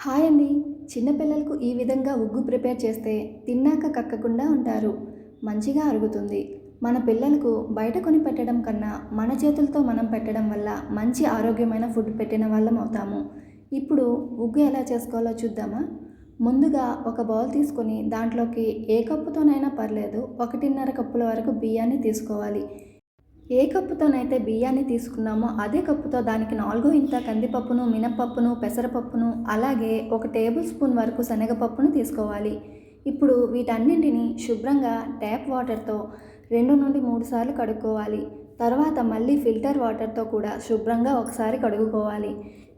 Hi అండి. చిన్నపిల్లలకు ఈ విధంగా ఉగ్గు ప్రిపేర్ చేస్తే తిన్నాక కక్కకుండా ఉంటారు. మంచిగా అరుగుతుంది. మన పిల్లలకు బయట కొని పెట్టడం కన్నా మన చేతులతో మనం పెట్టడం వల్ల మంచి ఆరోగ్యమైన ఫుడ్ పెట్టిన వాళ్ళం అవుతాము. ఇప్పుడు ఉగ్గు ఎలా చేసుకోవాలో చూద్దామా? ముందుగా ఒక బౌల్ తీసుకొని దాంట్లోకి ఏ కప్పుతోనైనా పర్లేదు 1.5 కప్పుల వరకు బియ్యాన్ని తీసుకోవాలి. ఏ కప్పుతోనైతే బియ్యాన్ని తీసుకున్నామో అదే కప్పుతో దానికి 4 కందిపప్పును, మినపప్పును, పెసరపప్పును, అలాగే 1 టేబుల్ స్పూన్ వరకు శనగపప్పును తీసుకోవాలి. ఇప్పుడు వీటన్నింటిని శుభ్రంగా ట్యాప్ వాటర్తో 2 నుండి 3 సార్లు కడుక్కోవాలి. తర్వాత మళ్ళీ ఫిల్టర్ వాటర్తో కూడా శుభ్రంగా ఒకసారి కడుక్కోవాలి.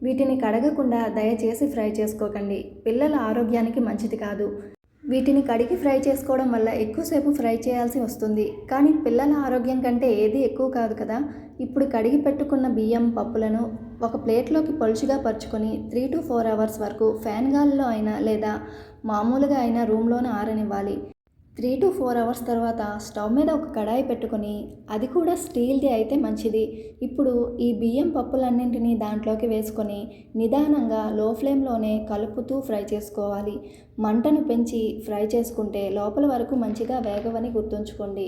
వీటిని కడగకుండా దయచేసి ఫ్రై చేసుకోకండి. పిల్లల ఆరోగ్యానికి మంచిది కాదు. వీటిని కడిగి ఫ్రై చేసుకోవడం వల్ల ఎక్కువసేపు ఫ్రై చేయాల్సి వస్తుంది. కానీ పిల్లల ఆరోగ్యం కంటే ఏది ఎక్కువ కాదు కదా. ఇప్పుడు కడిగి పెట్టుకున్న బియ్యం పప్పులను ఒక ప్లేట్లోకి పలుచగా పరుచుకొని 3 to 4 అవర్స్ వరకు ఫ్యాన్ గాలిలో అయినా లేదా మామూలుగా అయినా రూమ్లోనే ఆరనివ్వాలి. 3 to 4 అవర్స్ తర్వాత స్టవ్ మీద ఒక కడాయి పెట్టుకొని, అది కూడా స్టీల్ది అయితే మంచిది. ఇప్పుడు ఈ బియ్యం పప్పులన్నింటినీ దాంట్లోకి వేసుకొని నిదానంగా లో ఫ్లేమ్లోనే కలుపుతూ ఫ్రై చేసుకోవాలి. మంటను పెంచి ఫ్రై చేసుకుంటే లోపల వరకు మంచిగా వేగవని గుర్తుంచుకోండి.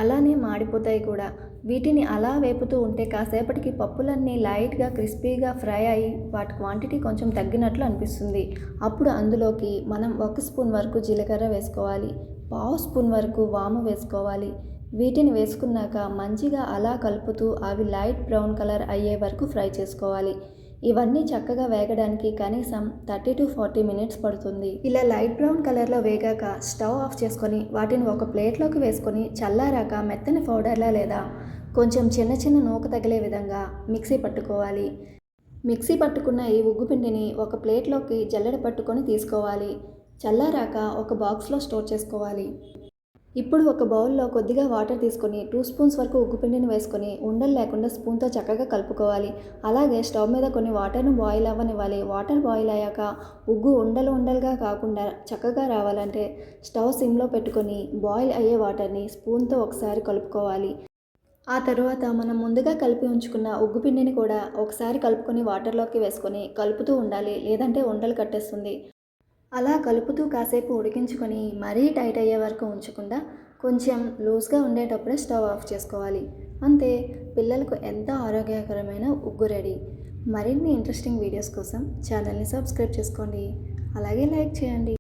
అలానే మాడిపోతాయి కూడా. వీటిని అలా వేపుతూ ఉంటే కాసేపటికి పప్పులన్నీ లైట్గా క్రిస్పీగా ఫ్రై అయ్యి వాటి క్వాంటిటీ కొంచెం తగ్గినట్లు అనిపిస్తుంది. అప్పుడు అందులోకి మనం 1 స్పూన్ వరకు జీలకర్ర వేసుకోవాలి. 1/2 స్పూన్ వరకు వాము వేసుకోవాలి. వీటిని వేసుకున్నాక మంచిగా అలా కలుపుతూ అవి లైట్ బ్రౌన్ కలర్ అయ్యే వరకు ఫ్రై చేసుకోవాలి. ఇవన్నీ చక్కగా వేగడానికి కనీసం 30 to 40 మినిట్స్ పడుతుంది. ఇలా లైట్ బ్రౌన్ కలర్లో వేగాక స్టవ్ ఆఫ్ చేసుకొని వాటిని ఒక ప్లేట్లోకి వేసుకొని చల్లారాక మెత్తని పౌడర్లా లేదా కొంచెం చిన్న చిన్న నూక తగిలే విధంగా మిక్సీ పట్టుకోవాలి. మిక్సీ పట్టుకున్న ఈ ఉగ్గు పిండిని ఒక ప్లేట్లోకి జల్లెడ పట్టుకొని తీసుకోవాలి. చల్లారాక ఒక బాక్స్లో స్టోర్ చేసుకోవాలి. ఇప్పుడు ఒక బౌల్లో కొద్దిగా వాటర్ తీసుకొని 2 స్పూన్స్ వరకు ఉగ్గుపిండిని వేసుకొని ఉండలు లేకుండా స్పూన్తో చక్కగా కలుపుకోవాలి. అలాగే స్టవ్ మీద కొన్ని వాటర్ను బాయిల్ అవ్వనివ్వాలి. వాటర్ బాయిల్ అయ్యాక ఉగ్గు ఉండలు ఉండలుగా కాకుండా చక్కగా రావాలంటే స్టవ్ సిమ్లో పెట్టుకొని బాయిల్ అయ్యే వాటర్ని స్పూన్తో ఒకసారి కలుపుకోవాలి. ఆ తర్వాత మనం ముందుగా కలిపి ఉంచుకున్న ఉగ్గు పిండిని కూడా ఒకసారి కలుపుకొని వాటర్లోకి వేసుకొని కలుపుతూ ఉండాలి, లేదంటే ఉండలు కట్టేస్తుంది. అలా కలుపుతూ కాసేపు ఉడికించుకొని మరీ టైట్ అయ్యే వరకు ఉంచకుండా కొంచెం లూజ్గా ఉండేటప్పుడే స్టవ్ ఆఫ్ చేసుకోవాలి. అంతే, పిల్లలకు ఎంతో ఆరోగ్యకరమైన ఉగ్గు రెడీ. మరిన్ని ఇంట్రెస్టింగ్ వీడియోస్ కోసం ఛానల్ని సబ్స్క్రైబ్ చేసుకోండి. అలాగే లైక్ చేయండి.